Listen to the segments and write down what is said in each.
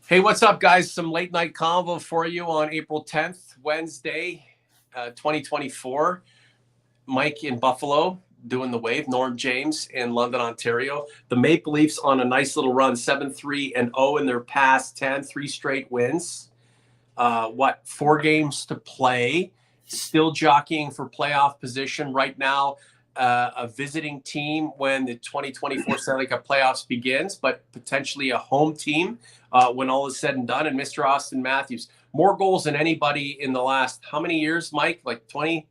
Hey, what's up, guys? Some late night convo for you on April 10th, Wednesday, 2024. Mike in Buffalo doing the wave. Norm James in London, Ontario. The Maple Leafs on a nice little run, 7-3-0 in their past 10, three straight wins. 4 games to play. Still jockeying for playoff position right now. A visiting team when the 2024 Stanley Cup playoffs begins, but potentially a home team when all is said and done. And Mr. Austin Matthews, more goals than anybody in the last, how many years, Mike? Like 20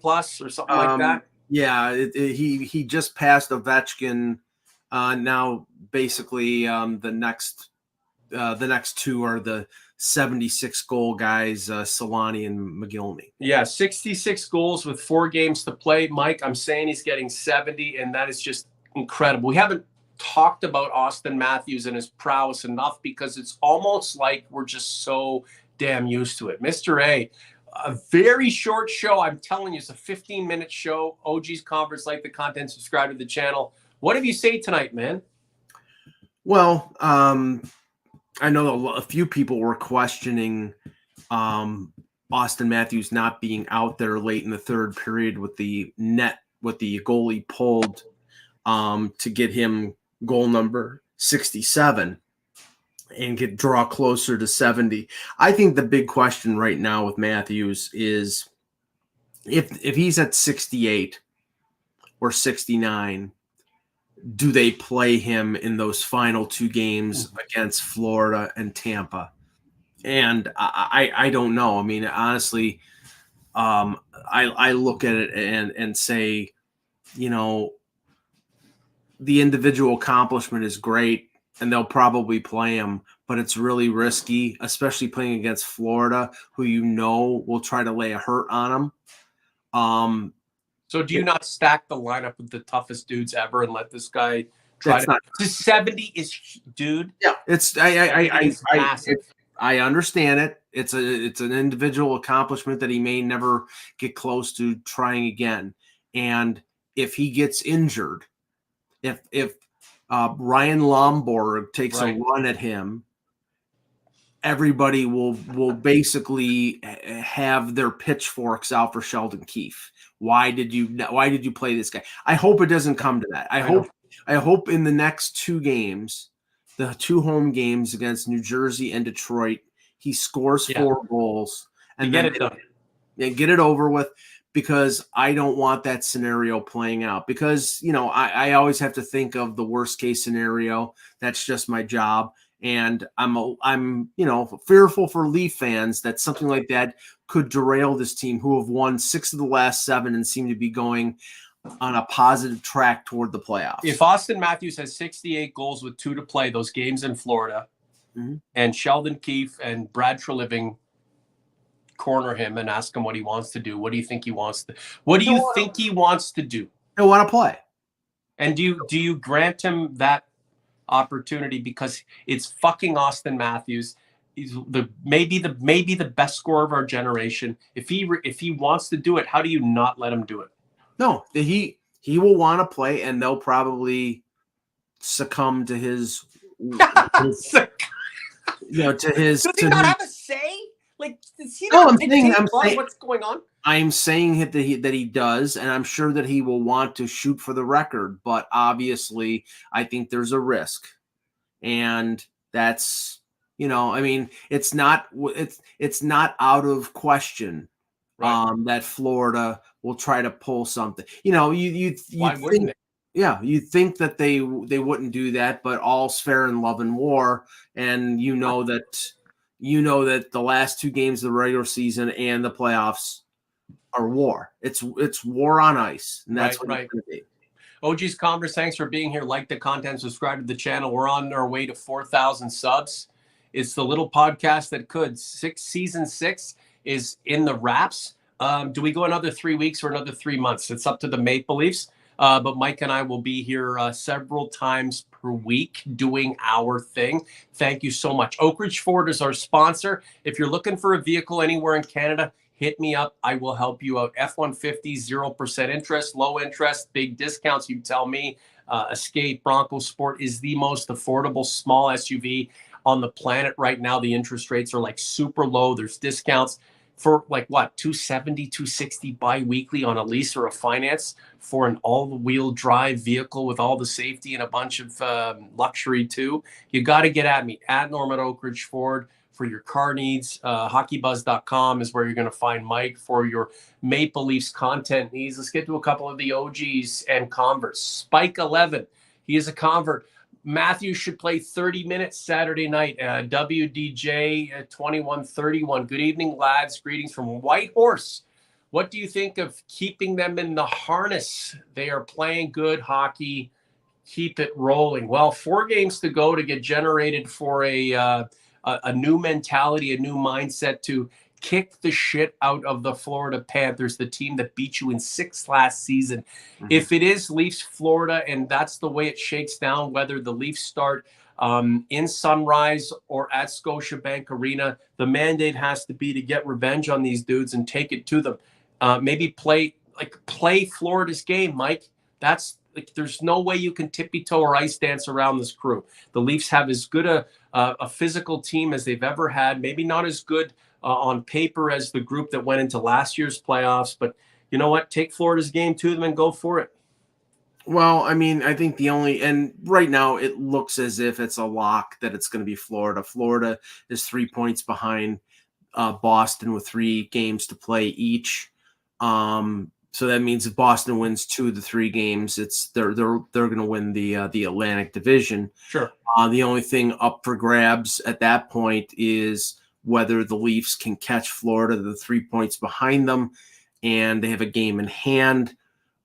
plus or something like that? Yeah, he just passed Ovechkin. Now, basically, the next two are the 76 goal guys, Solani and McGillney. Yeah, 66 goals with 4 games to play. Mike, I'm saying he's getting 70, and that is just incredible. We haven't talked about Austin Matthews and his prowess enough because it's almost like we're just so damn used to it. Mr. A, a very short show. I'm telling you, it's a 15-minute show. OG's Conference, like the content, subscribe to the channel. What have you say tonight, man? Well, I know a few people were questioning Austin Matthews not being out there late in the third period with the goalie pulled to get him goal number 67 and draw closer to 70. I think the big question right now with Matthews is if he's at 68 or 69, do they play him in those final 2 games against Florida and Tampa? And I don't know. I mean, honestly, I look at it and say, you know, the individual accomplishment is great and they'll probably play him, but it's really risky, especially playing against Florida, who will try to lay a hurt on him. So do you not stack the lineup with the toughest dudes ever and let this guy try to 70 is, dude? Yeah, I understand it. It's an individual accomplishment that he may never get close to trying again. And if he gets injured, if Ryan Lomborg takes a run at him, everybody will basically have their pitchforks out for Sheldon Keefe. Why did you play this guy? I hope it doesn't come to that. I hope in the next 2 games, the 2 home games against New Jersey and Detroit, he scores 4 goals and get it done and get it over with, because I don't want that scenario playing out, because, I always have to think of the worst case scenario. That's just my job. And I'm fearful for Leaf fans that something like that could derail this team, who have won 6 of the last 7 and seem to be going on a positive track toward the playoffs. If Austin Matthews has 68 goals with 2 to play, those games in Florida, and Sheldon Keefe and Brad Treliving corner him and ask him what he wants to do, what do you think he wants to? What do you think he wants to do? He'll want to play. And do you grant him that opportunity, because it's fucking Austin Matthews? He's maybe the best scorer of our generation. If he wants to do it, how do you not let him do it? No, he will want to play, and they'll probably succumb to his to his. Does he not have a say? Like, does he not I'm saying what's going on? I'm saying that he does, and I'm sure that he will want to shoot for the record. But obviously, I think there's a risk, and that's it's not out of question that Florida will try to pull something. You think, you think that they wouldn't do that, but all's fair in love and war, and that the last 2 games of the regular season and the playoffs are war. It's war on ice, and that's what it's going to be. OG's Converse, thanks for being here. Like the content, subscribe to the channel. We're on our way to 4,000 subs. It's the little podcast that could. Season 6 is in the wraps. Do we go another 3 weeks or another 3 months? It's up to the Maple Leafs. But Mike and I will be here several times per week doing our thing. Thank you so much. Oak Ridge Ford is our sponsor. If you're looking for a vehicle anywhere in Canada, hit me up. I will help you out. F-150, 0% interest, low interest, big discounts. You tell me. Escape Bronco Sport is the most affordable small SUV on the planet right now. The interest rates are like super low. There's discounts for like what, 270, 260 bi-weekly on a lease or a finance for an all-wheel drive vehicle with all the safety and a bunch of luxury too. You got to get at me at Norman Oak Ridge Ford for your car needs. Hockeybuzz.com is where you're going to find Mike for your Maple Leafs content needs. Let's get to a couple of the OGs and converts. Spike 11, he is a convert. Matthew should play 30 minutes Saturday night. WDJ 2131. Good evening, lads. Greetings from Whitehorse. What do you think of keeping them in the harness? They are playing good hockey. Keep it rolling. Well, 4 games to go to get generated for a new mentality, a new mindset to kick the shit out of the Florida Panthers, the team that beat you in 6 last season. Mm-hmm. If it is Leafs Florida and that's the way it shakes down, whether the Leafs start in Sunrise or at Scotiabank Arena, the mandate has to be to get revenge on these dudes and take it to them. Maybe play Florida's game, Mike. That's like, there's no way you can tippy-toe or ice dance around this crew. The Leafs have as good a physical team as they've ever had. Maybe not as good on paper as the group that went into last year's playoffs, but you know what? Take Florida's game to them and go for it. Well, I mean, I think and right now it looks as if it's a lock that it's going to be Florida. Florida is 3 points behind Boston with 3 games to play each. So that means if Boston wins 2 of the 3 games, they're going to win the Atlantic Division. Sure. The only thing up for grabs at that point is whether the Leafs can catch Florida, the 3 points behind them, and they have a game in hand.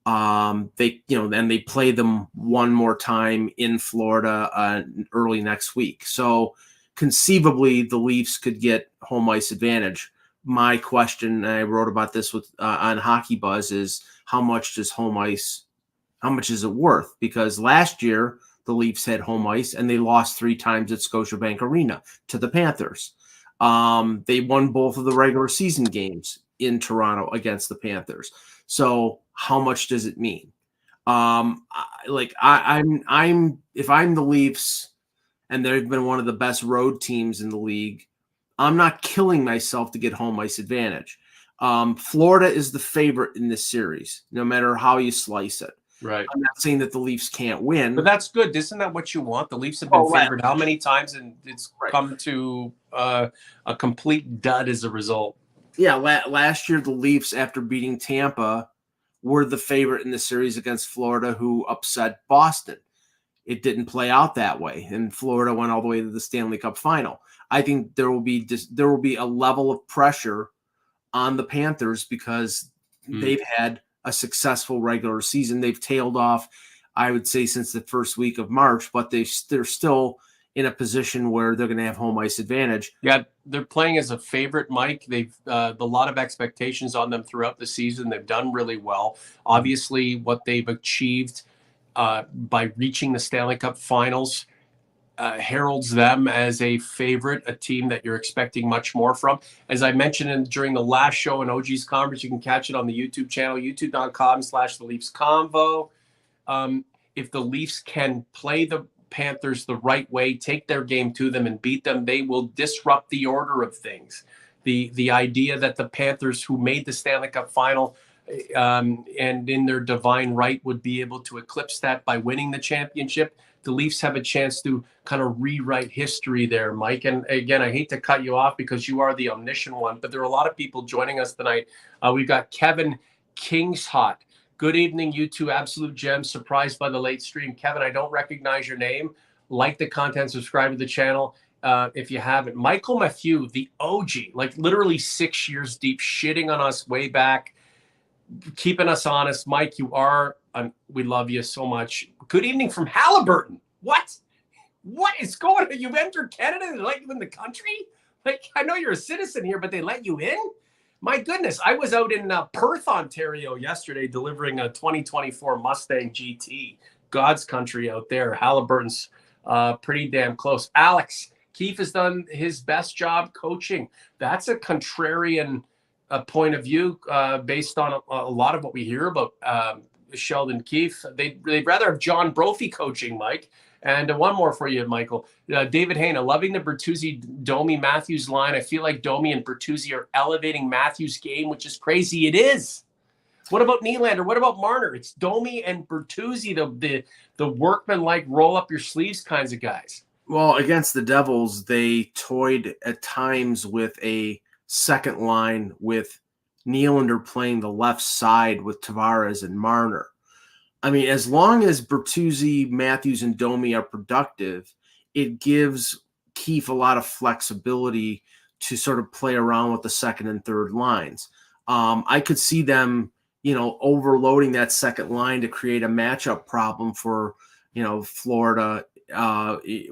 They play them one more time in Florida early next week. So conceivably, the Leafs could get home ice advantage. My question, and I wrote about this on Hockey Buzz, is how much is it worth? Because last year the Leafs had home ice and they lost 3 times at Scotiabank Arena to the Panthers. They won both of the regular season games in Toronto against the Panthers. So how much does it mean? If I'm the Leafs and they've been one of the best road teams in the league, I'm not killing myself to get home ice advantage. Florida is the favorite in this series, no matter how you slice it. Right. I'm not saying that the Leafs can't win. But that's good. Isn't that what you want? The Leafs have been favored how many times, and it's come to a complete dud as a result. Yeah, last year the Leafs, after beating Tampa, were the favorite in the series against Florida, who upset Boston. It didn't play out that way, and Florida went all the way to the Stanley Cup final. I think there will be a level of pressure on the Panthers because they've had a successful regular season. They've tailed off, I would say, since the first week of March, but they're still in a position where they're going to have home ice advantage. Yeah, they're playing as a favorite, Mike. They've a lot of expectations on them throughout the season. They've done really well. Obviously, what they've achieved by reaching the Stanley Cup Finals heralds them as a favorite, a team that you're expecting much more from. As I mentioned during the last show in OG's Conference, you can catch it on the YouTube channel, youtube.com/the Leafs Convo. If the Leafs can play the Panthers the right way, take their game to them and beat them, they will disrupt the order of things. The idea that the Panthers, who made the Stanley Cup final and in their divine right would be able to eclipse that by winning the championship, the Leafs have a chance to kind of rewrite history there, Mike. And again, I hate to cut you off because you are the omniscient one, but there are a lot of people joining us tonight. We've got Kevin Kingshot. Good evening, you two absolute gems. Surprised by the late stream. Kevin, I don't recognize your name. Like the content, subscribe to the channel if you haven't. Michael Matthew, the OG, like literally 6 years deep, shitting on us way back, keeping us honest. Mike, you are, we love you so much. Good evening from Halliburton. What is going on? You've entered Canada and they let you in the country? Like, I know you're a citizen here, but they let you in? My goodness, I was out in Perth, Ontario yesterday delivering a 2024 Mustang GT. God's country out there. Halliburton's pretty damn close. Alex, Keefe has done his best job coaching. That's a contrarian point of view based on a lot of what we hear about Sheldon Keefe. They'd rather have John Brophy coaching, Mike. And one more for you, Michael. David Hayna, loving the Bertuzzi, Domi, Matthews line. I feel like Domi and Bertuzzi are elevating Matthews' game, which is crazy. It is. What about Nylander? What about Marner? It's Domi and Bertuzzi, the workman-like roll-up-your-sleeves kinds of guys. Well, against the Devils, they toyed at times with a second line with Nylander playing the left side with Tavares and Marner. I mean, as long as Bertuzzi, Matthews, and Domi are productive, it gives Keefe a lot of flexibility to sort of play around with the second and third lines. I could see them, overloading that second line to create a matchup problem for, Florida,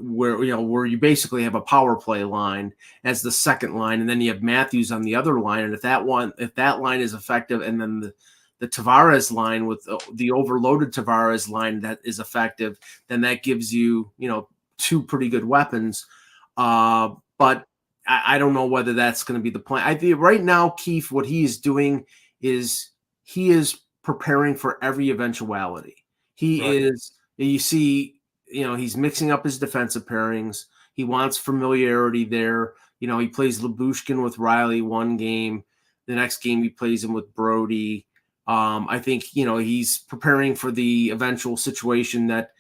where you basically have a power play line as the second line, and then you have Matthews on the other line. And if that line is effective, and then the Tavares line with the overloaded Tavares line that is effective, then that gives you, two pretty good weapons. But I don't know whether that's going to be the plan. I think right now, Keefe, what he is doing is he is preparing for every eventuality. He is, you see, he's mixing up his defensive pairings. He wants familiarity there. He plays Lyubushkin with Riley one game. The next game he plays him with Brody. I think, he's preparing for the eventual situation that,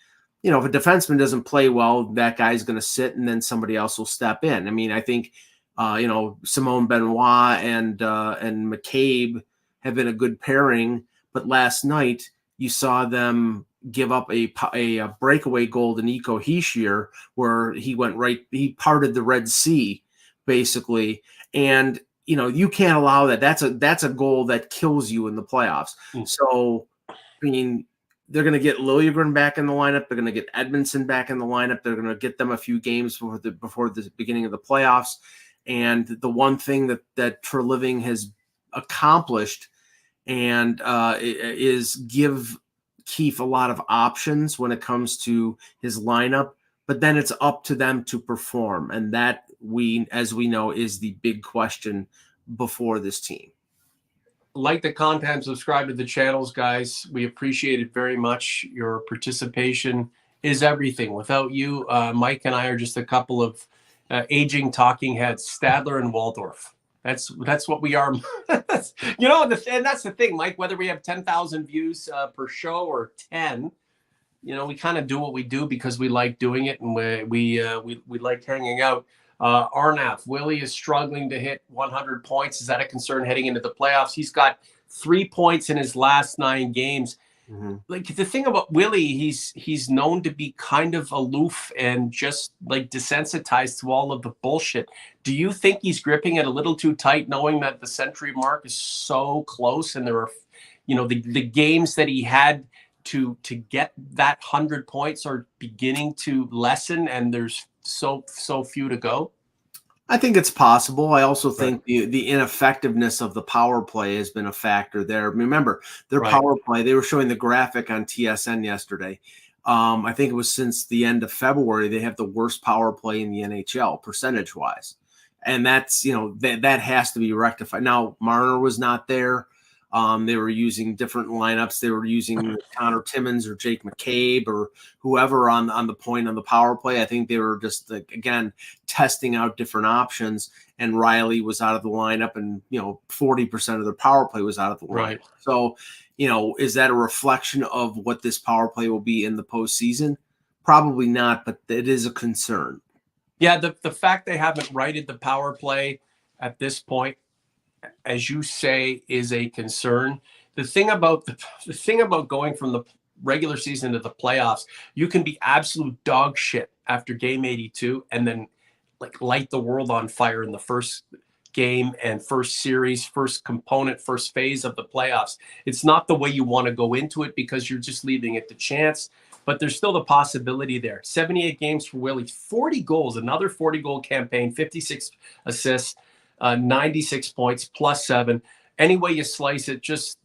if a defenseman doesn't play well, that guy's going to sit and then somebody else will step in. I mean, I think, Simone Benoit and McCabe have been a good pairing, but last night you saw them give up a breakaway goal to Nico Hischier, where he parted the Red Sea, basically. And, you can't allow that. That's a goal that kills you in the playoffs. So, I mean, they're going to get Liljegren back in the lineup. They're going to get Edmondson back in the lineup. They're going to get them a few games before the beginning of the playoffs. And the one thing that Treliving has accomplished and is give Keefe a lot of options when it comes to his lineup, but then it's up to them to perform. And that, as we know, is the big question before this team. Like the content, subscribe to the channels, guys. We appreciate it very much. Your participation is everything. Without you, Mike and I are just a couple of aging talking heads, Stadler and Waldorf. That's what we are. And that's the thing, Mike, whether we have 10,000 views per show or 10, we kind of do what we do because we like doing it, and we like hanging out. Arnav, Willie is struggling to hit 100 points. Is that a concern heading into the playoffs? He's got 3 points in his last 9 games. Mm-hmm. Like, the thing about Willie, he's known to be kind of aloof and just like desensitized to all of the bullshit. Do you think he's gripping it a little too tight, knowing that the century mark is so close, and there are, the games that he had to get that 100 points are beginning to lessen, and there's so few to go? I think it's possible. I also think the ineffectiveness of the power play has been a factor there. Remember, their power play, they were showing the graphic on TSN yesterday. I think it was since the end of February, they have the worst power play in the NHL percentage-wise. And that's, that has to be rectified. Now, Marner was not there. They were using different lineups. They were using Connor Timmins or Jake McCabe or whoever on the point on the power play. I think they were just, again, testing out different options. And Riley was out of the lineup, and 40% of their power play was out of the lineup. Right. So, is that a reflection of what this power play will be in the postseason? Probably not, but it is a concern. Yeah, the fact they haven't righted the power play at this point, as you say, is a concern. The thing about going from the regular season to the playoffs, you can be absolute dog shit after game 82 and then light the world on fire in the first game and first series, first component, first phase of the playoffs. It's not the way you want to go into it because you're just leaving it to chance, but there's still the possibility there. 78 games for Willie, 40 goals, another 40-goal campaign, 56 assists, 96 points, +7. Any way you slice it, just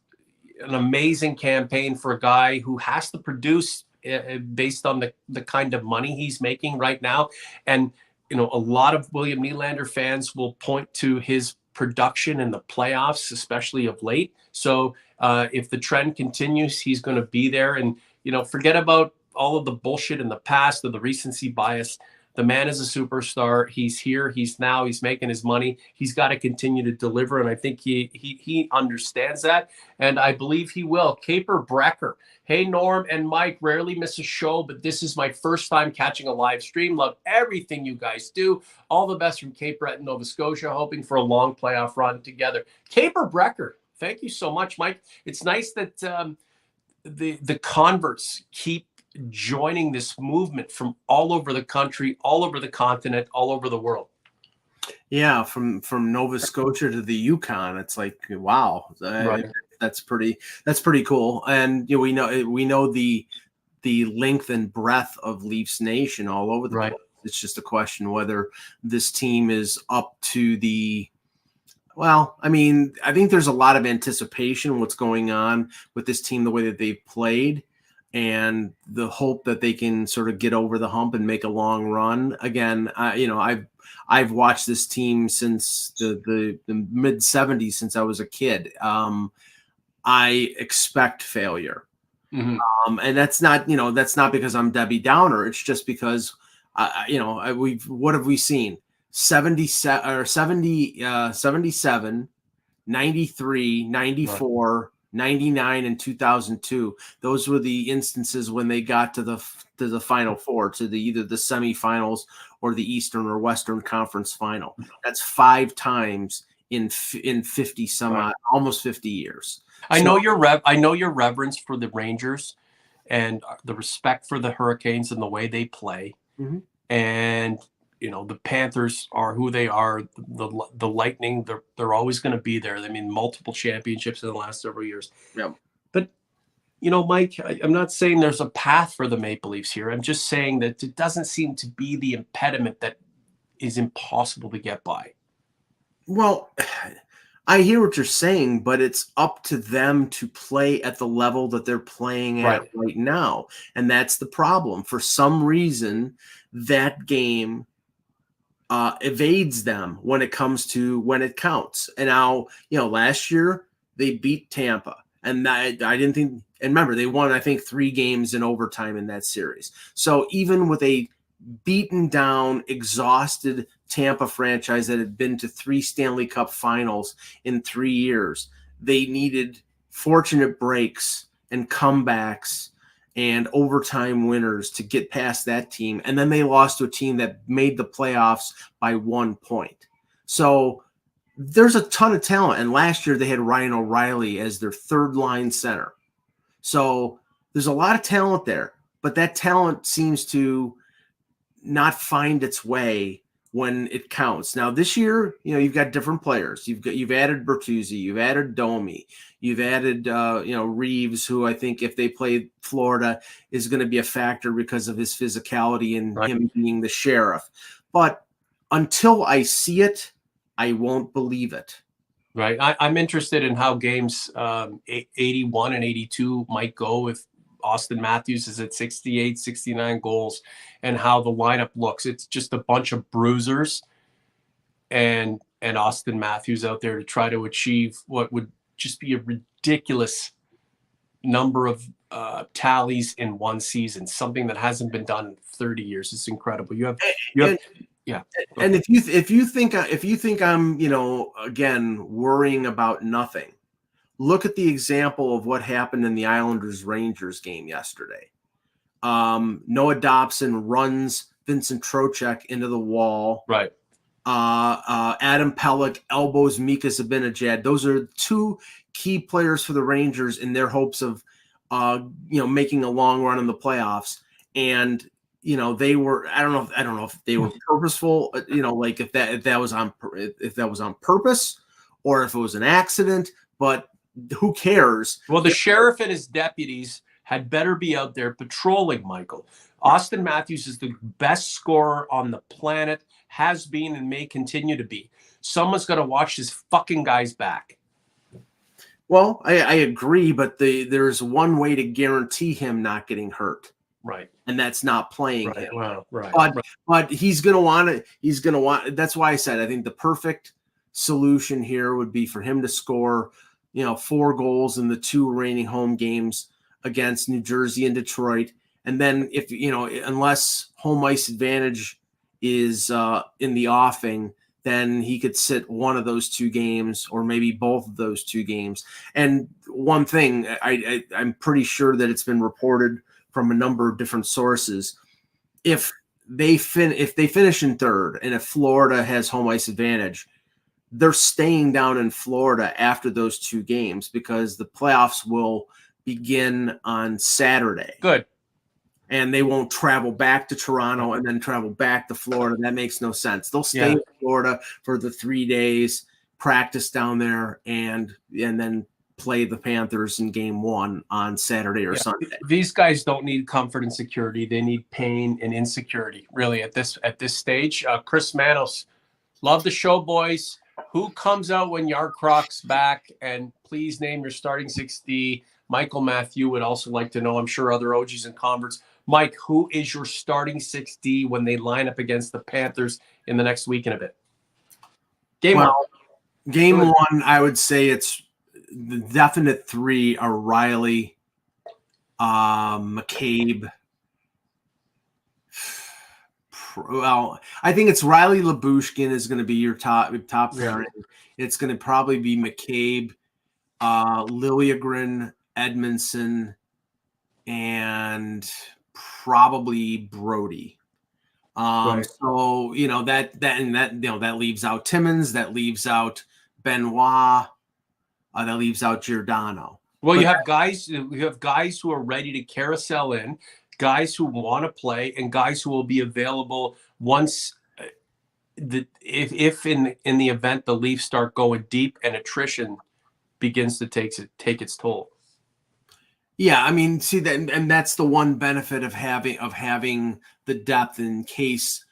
an amazing campaign for a guy who has to produce based on the kind of money he's making right now. And, a lot of William Nylander fans will point to his production in the playoffs, especially of late. So if the trend continues, he's going to be there. And, forget about all of the bullshit in the past or the recency bias. The man is a superstar. He's here. He's making his money. He's got to continue to deliver. And I think he understands that. And I believe he will. Caper Brecker. Hey, Norm and Mike, rarely miss a show, but this is my first time catching a live stream. Love everything you guys do. All the best from Cape Breton, Nova Scotia, hoping for a long playoff run together. Caper Brecker, thank you so much, Mike. It's nice that the converts keep joining this movement from all over the country, all over the continent, all over the world. Yeah, from Nova Scotia to the Yukon, it's like, wow, Right. that's pretty cool. And we know the length and breadth of Leafs Nation all over the Right. place. It's just a question whether this team is up to the. Well, I mean, I think there's a lot of anticipation what's going on with this team, the way that they've played, and the hope that they can sort of get over the hump and make a long run. Again, I've watched this team since the mid 70s, since I was a kid. I expect failure. Mm-hmm. And that's not because I'm Debbie Downer. It's just because, what have we seen? 77, 93, 94, right. 99 and 2002. Those were the instances when they got to the Final Four, to either the semifinals or the Eastern or Western Conference Final. That's 5 times in 50 some odd, almost 50 years. I know your reverence for the Rangers and the respect for the Hurricanes and the way they play. Mm-hmm. And the Panthers are who they are. The Lightning, they're always going to be there. I mean, multiple championships in the last several years. Yeah. But, Mike, I'm not saying there's a path for the Maple Leafs here. I'm just saying that it doesn't seem to be the impediment that is impossible to get by. Well, I hear what you're saying, but it's up to them to play at the level that they're playing at right now. And that's the problem. For some reason, that game evades them when it comes to when it counts. And now, last year they beat Tampa, and I didn't think, and remember, they won, I think, 3 games in overtime in that series. So even with a beaten down, exhausted Tampa franchise that had been to 3 Stanley Cup finals in 3 years, they needed fortunate breaks and comebacks and overtime winners to get past that team. And then they lost to a team that made the playoffs by 1 point. So there's a ton of talent. And last year they had Ryan O'Reilly as their 3rd line center. So there's a lot of talent there, but that talent seems to not find its way when it counts. Now this year, you've got different players. You've added Bertuzzi, you've added Domi, you've added Reeves, who I think if they play Florida is going to be a factor because of his physicality and him being the sheriff. But until I see it, I won't believe it. Right. I'm interested in how games 81 and 82 might go if Austin Matthews is at 68, 69 goals, and how the lineup looks. It's just a bunch of bruisers and Austin Matthews out there to try to achieve what would just be a ridiculous number of tallies in one season, something that hasn't been done in 30 years. It's incredible. You have yeah. And if you think I'm, again, worrying about nothing, look at the example of what happened in the Islanders-Rangers game yesterday. Noah Dobson runs Vincent Trocheck into the wall. Right. Adam Pelech elbows Mika Zibanejad. Those are 2 key players for the Rangers in their hopes of, making a long run in the playoffs. And they were. I don't know if they were purposeful. Like if that was on purpose or if it was an accident. But who cares? Well, the sheriff and his deputies had better be out there patrolling, Michael. Austin Matthews is the best scorer on the planet, has been and may continue to be. Someone's got to watch this fucking guy's back. Well, I agree, but there's one way to guarantee him not getting hurt. Right. And that's not playing him. Well, right. But he's going to want, that's why I said, I think the perfect solution here would be for him to score, 4 goals in the 2 remaining home games against New Jersey and Detroit, And then if, unless home ice advantage is in the offing, then he could sit one of those 2 games or maybe both of those 2 games. And one thing, I'm pretty sure that it's been reported from a number of different sources. If they finish in third and if Florida has home ice advantage, they're staying down in Florida after those 2 games because the playoffs will begin on Saturday. Good. And they won't travel back to Toronto and then travel back to Florida. That makes no sense. They'll stay in Florida for the 3 days, practice down there, and then play the Panthers in game 1 on Saturday or Sunday. These guys don't need comfort and security. They need pain and insecurity, really, at this stage. Chris Manos, love the show, boys. Who comes out when Yarcrocs back? And please name your starting 6D. Michael Matthew would also like to know, I'm sure other OGs and converts. Mike, who is your starting 6D when they line up against the Panthers in the next week and a bit? Game 1. Game 1, I would say it's the definite 3 are Riley, McCabe. Well, I think it's Riley Labushkin is going to be your top pairing. It's going to probably be McCabe, Liljegren, Edmondson, and probably Brody. Right. So that leaves out Timmins, that leaves out Benoit, that leaves out Giordano. Well, you have guys who are ready to carousel in, guys who want to play, and guys who will be available once if in the event the Leafs start going deep and attrition begins to take its toll. Yeah, I mean, see that, and that's the one benefit of having the depth in case,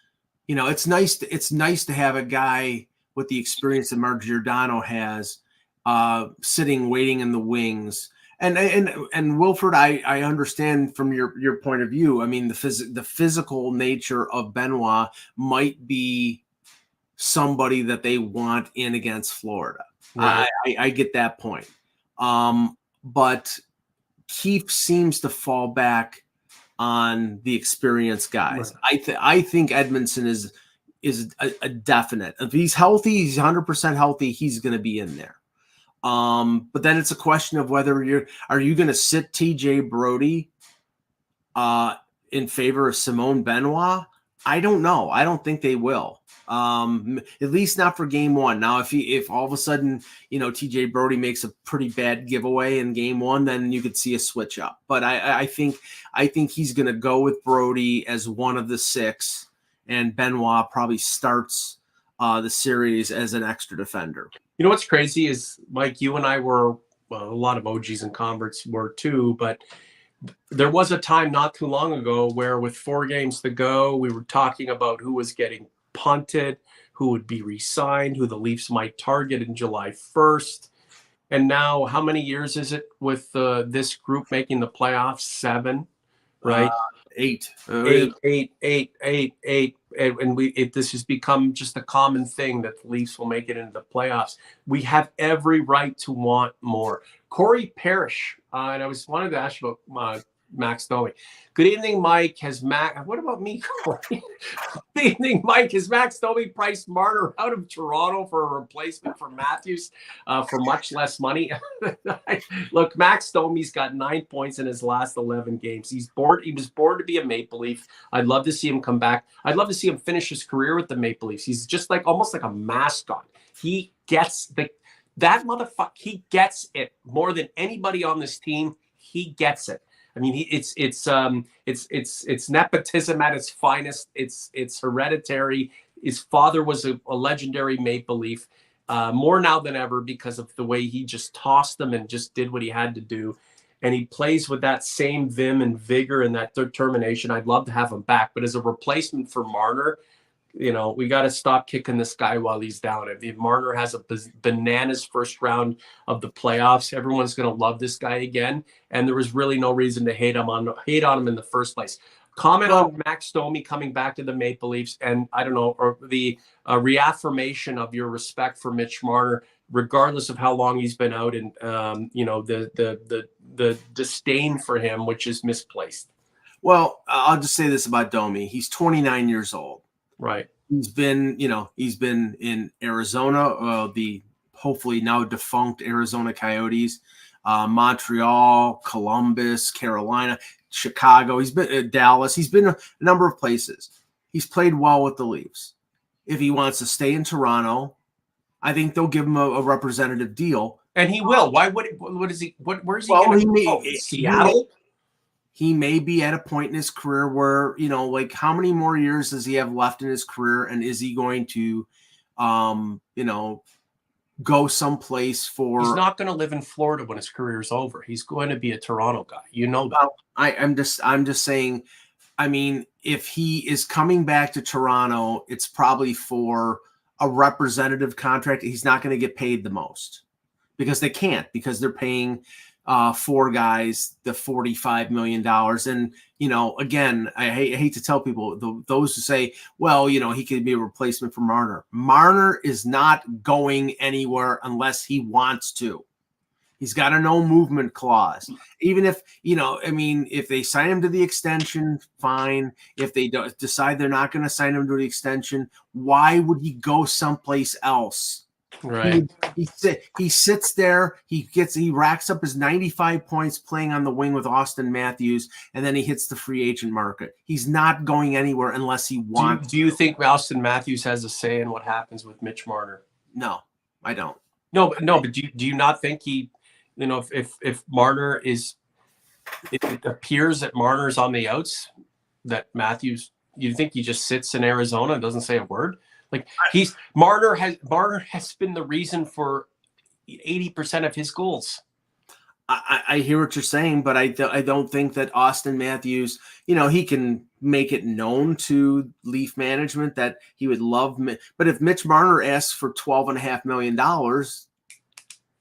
it's nice to have a guy with the experience that Mark Giordano has, sitting waiting in the wings. And Wilford, I understand from your point of view. I mean, the physical nature of Benoit might be somebody that they want in against Florida. Right. I get that point. But Keefe seems to fall back on the experienced guys. Right. I think Edmondson is a definite. If he's healthy, he's 100% healthy, he's going to be in there. But then it's a question of whether are you going to sit TJ Brody in favor of Simone Benoit? I don't know. I don't think they will. At least not for game 1. Now, if all of a sudden, TJ Brody makes a pretty bad giveaway in game 1, then you could see a switch up. But I think he's going to go with Brody as one of the 6, and Benoit probably starts the series as an extra defender. You know what's crazy is, Mike, you and I were, well, a lot of OGs and converts were too, but there was a time not too long ago where with 4 games to go, we were talking about who was getting punted, who would be re-signed, who the Leafs might target in July 1st. And now, how many years is it with this group making the playoffs? 7, right? 8. 8. And this has become just a common thing that the Leafs will make it into the playoffs. We have every right to want more. Corey Parrish, and I wanted to ask you about Max Domi. Good evening, Mike. What about me, Corey? Good evening, Mike. Has Max Domi priced Marner out of Toronto for a replacement for Matthews for much less money? Look, Max Domi's got 9 points in his last 11 games. He was born to be a Maple Leaf. I'd love to see him come back. I'd love to see him finish his career with the Maple Leafs. He's just almost like a mascot. He gets that motherfucker. He gets it more than anybody on this team. He gets it. I mean, it's nepotism at its finest. It's hereditary. His father was a legendary Maple Leaf, more now than ever because of the way he just tossed them and just did what he had to do. And he plays with that same vim and vigor and that determination. I'd love to have him back, but as a replacement for Marner, we got to stop kicking this guy while he's down. If Marner has a bananas first round of the playoffs, everyone's going to love this guy again. And there was really no reason to hate on him in the first place. Comment on Max Domi coming back to the Maple Leafs, and I don't know, or the reaffirmation of your respect for Mitch Marner, regardless of how long he's been out, and the disdain for him, which is misplaced. Well, I'll just say this about Domi. He's 29 years old. Right. He's been in Arizona, the hopefully now defunct Arizona Coyotes, Montreal, Columbus, Carolina, Chicago. He's been at Dallas. He's been a number of places. He's played well with the Leafs. If he wants to stay in Toronto, I think they'll give him a representative deal. And he will. Why would? What is he? Where's he Well, going he may- to go? Seattle. He may be at a point in his career where, like how many more years does he have left in his career? And is he going to, go someplace for. He's not going to live in Florida when his career is over. He's going to be a Toronto guy. You know that. Well, I'm just saying, I mean, if he is coming back to Toronto, it's probably for a representative contract. He's not going to get paid the most because they can't, because they're paying four guys the $45 million. And, again, I hate to tell people, those who say, well, he could be a replacement for Marner. Marner is not going anywhere unless he wants to. He's got a no movement clause. Even if, if they sign him to the extension, fine. If they decide they're not going to sign him to the extension, why would he go someplace else? Right. He sits there. He racks up his 95 points playing on the wing with Austin Matthews, and then he hits the free agent market. He's not going anywhere unless he wants. Do you think Austin Matthews has a say in what happens with Mitch Marner? No, I don't. No, but do you not think he, if Marner is, if it appears that Marner's on the outs, that Matthews, you think he just sits in Arizona and doesn't say a word? Like Marner has been the reason for 80% of his goals. I hear what you're saying, but I don't think that Austin Matthews, he can make it known to Leaf management that he would love. But if Mitch Marner asks for $12.5 million,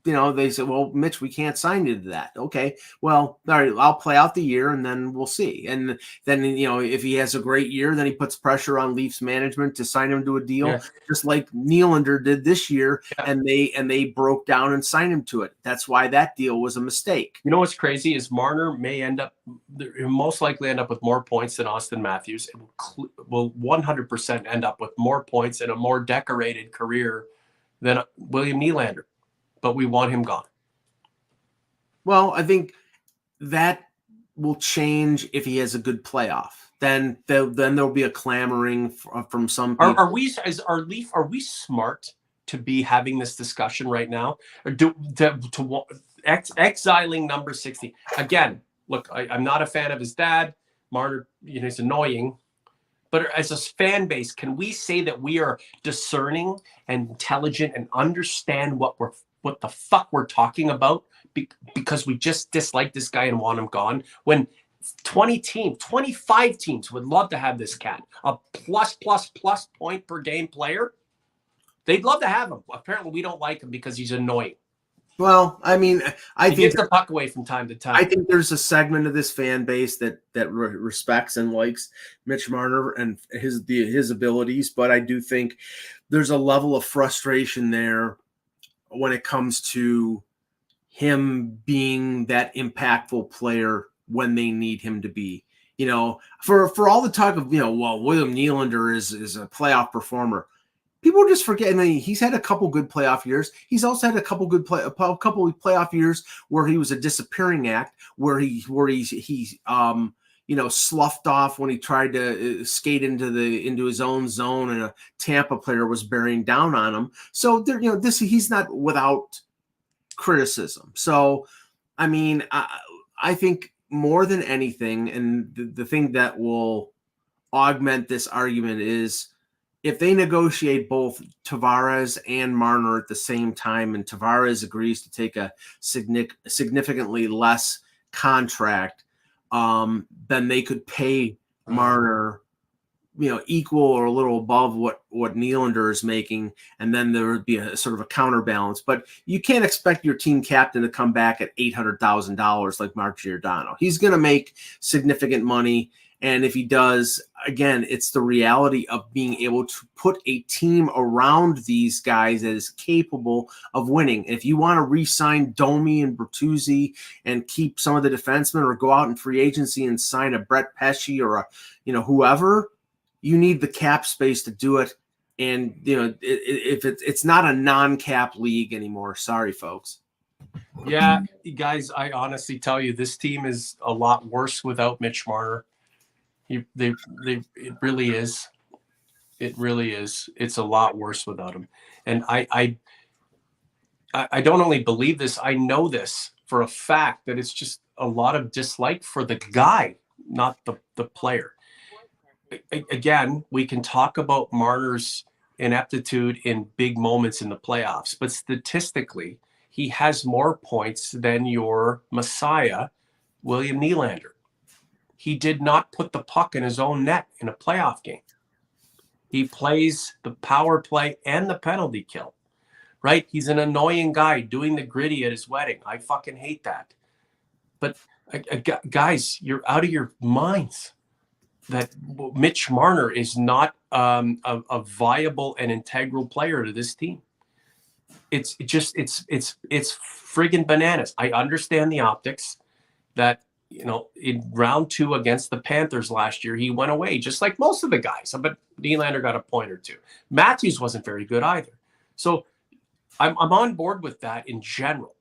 they say, well, Mitch, we can't sign you to that. Okay, well, all right, I'll play out the year and then we'll see. And then, if he has a great year, then he puts pressure on Leafs management to sign him to a deal, just like Nylander did this year. Yeah. And they broke down and signed him to it. That's why that deal was a mistake. You know what's crazy is Marner he'll most likely end up with more points than Austin Matthews. It will 100% end up with more points and a more decorated career than William Nylander. But we want him gone. Well, I think that will change if he has a good playoff. Then there'll be a clamoring from some people. Are we smart to be having this discussion right now, or exiling number 60 again? Look, I'm not a fan of his dad, Marner. He's annoying. But as a fan base, can we say that we are discerning and intelligent and understand what the fuck we're talking about because we just dislike this guy and want him gone? When 25 teams would love to have this cat, a plus point per game player. They'd love to have him. Apparently we don't like him because he's annoying. Well, I mean, he gets the puck away from time to time. I think there's a segment of this fan base that respects and likes Mitch Marner and his abilities, but I do think there's a level of frustration there when it comes to him being that impactful player when they need him to be. For all the talk of William Nylander is a playoff performer. People just forget. I mean, he's had a couple good playoff years. He's also had a couple playoff years where he was a disappearing act, where he sloughed off when he tried to skate into his own zone, and a Tampa player was bearing down on him. So he's not without criticism. So, I mean, I think more than anything, and the thing that will augment this argument is, if they negotiate both Tavares and Marner at the same time, and Tavares agrees to take a significantly less contract, then they could pay Marner, equal or a little above what Nylander is making, and then there would be a sort of a counterbalance. But you can't expect your team captain to come back at $800,000 like Mark Giordano. He's going to make significant money. And if he does, again, it's the reality of being able to put a team around these guys that is capable of winning. If you want to re-sign Domi and Bertuzzi and keep some of the defensemen, or go out in free agency and sign a Brett Pesce or a, whoever, you need the cap space to do it. And, if it's not a non-cap league anymore. Sorry, folks. Yeah, guys, I honestly tell you, this team is a lot worse without Mitch Marner. It really is. It really is. It's a lot worse without him. And I don't only believe this, I know this for a fact, that it's just a lot of dislike for the guy, not the player. Again, we can talk about Marner's ineptitude in big moments in the playoffs, but statistically, he has more points than your Messiah, William Nylander. He did not put the puck in his own net in a playoff game. He plays the power play and the penalty kill, right? He's an annoying guy doing the gritty at his wedding. I fucking hate that. But guys, you're out of your minds that Mitch Marner is not a viable and integral player to this team. It's friggin' bananas. I understand the optics that, in round 2 against the Panthers last year, he went away, just like most of the guys. But Nylander got a point or two. Matthews wasn't very good either. So I'm on board with that in general.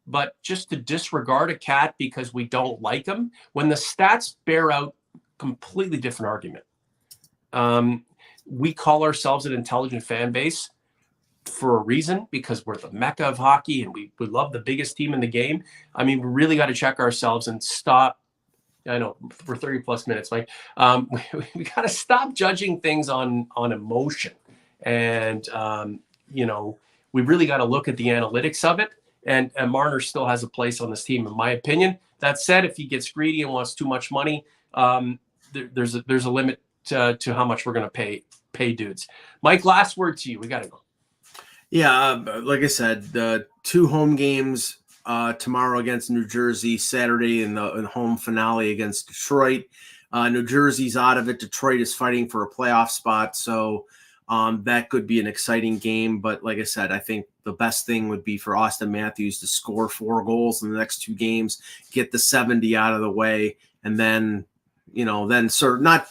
But just to disregard a cat because we don't like him, when the stats bear out, completely different argument. We call ourselves an intelligent fan base for a reason, because we're the mecca of hockey and we love the biggest team in the game. I mean, we really got to check ourselves and stop. I know we're 30 plus minutes, Mike. We got to stop judging things on emotion. And, we really got to look at the analytics of it. And Marner still has a place on this team, in my opinion. That said, if he gets greedy and wants too much money, there's a limit to how much we're going to pay dudes. Mike, last word to you. We got to go. Yeah, like I said, the 2 home games tomorrow against New Jersey, Saturday in the home finale against Detroit. New Jersey's out of it. Detroit is fighting for a playoff spot, so that could be an exciting game. But like I said, I think the best thing would be for Austin Matthews to score 4 goals in the next 2 games, get the 70 out of the way, and then sort of not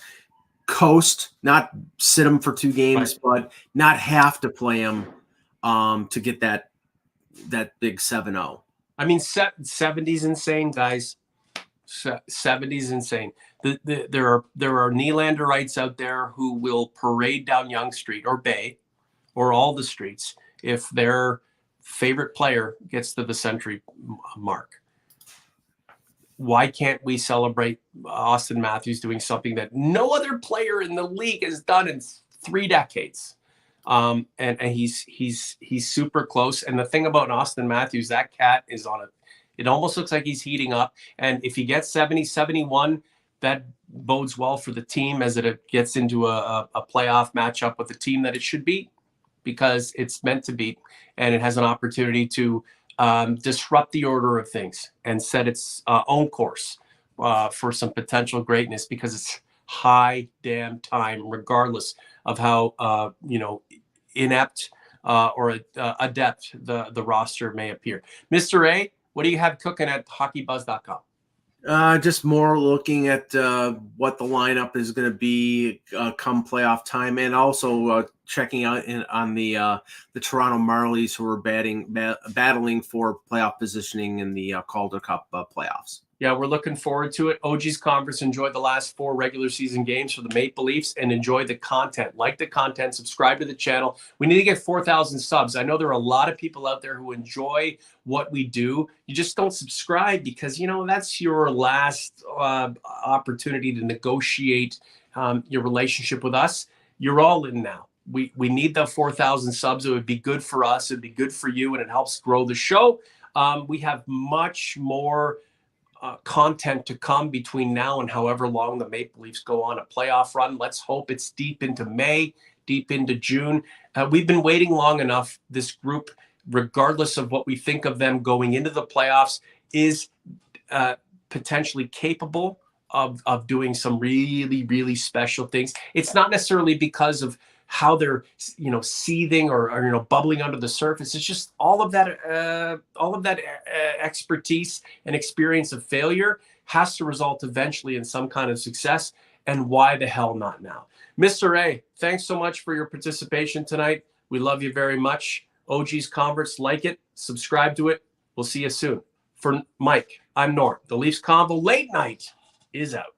coast, not sit him for 2 games, right, but not have to play him to get that big 7-0. I mean, 70's insane, guys. 70's insane. There are Nylanderites out there who will parade down Yonge Street or Bay or all the streets if their favorite player gets to the century mark. Why can't we celebrate Austin Matthews doing something that no other player in the league has done in 3 decades? And he's super close. And the thing about Austin Matthews, that cat is on it. It almost looks like he's heating up. And if he gets 70, 71, that bodes well for the team as it gets into a playoff matchup with the team that it should beat, because it's meant to beat. And it has an opportunity to disrupt the order of things and set its own course for some potential greatness, because it's high damn time, regardless of how inept or adept the roster may appear. Mr. A, what do you have cooking at hockeybuzz.com? Just more looking at what the lineup is going to be come playoff time, and also checking out on the Toronto Marlies, who are battling for playoff positioning in the Calder Cup playoffs. Yeah, we're looking forward to it. OG's Conference enjoyed the last 4 regular season games for the Maple Leafs and enjoy the content. Like the content, subscribe to the channel. We need to get 4,000 subs. I know there are a lot of people out there who enjoy what we do. You just don't subscribe because, that's your last opportunity to negotiate your relationship with us. You're all in now. We need the 4,000 subs. It would be good for us. It would be good for you, and it helps grow the show. We have much more content to come between now and however long the Maple Leafs go on a playoff run. Let's hope it's deep into May, deep into June. We've been waiting long enough. This group, regardless of what we think of them going into the playoffs, is potentially capable of doing some really, really special things. It's not necessarily because of how they're, seething or bubbling under the surface. It's just all of that expertise and experience of failure has to result eventually in some kind of success. And why the hell not now? Mr. A, thanks so much for your participation tonight. We love you very much. OG's Converts, like it, subscribe to it. We'll see you soon. For Mike, I'm Norm. The Leafs Convo late night is out.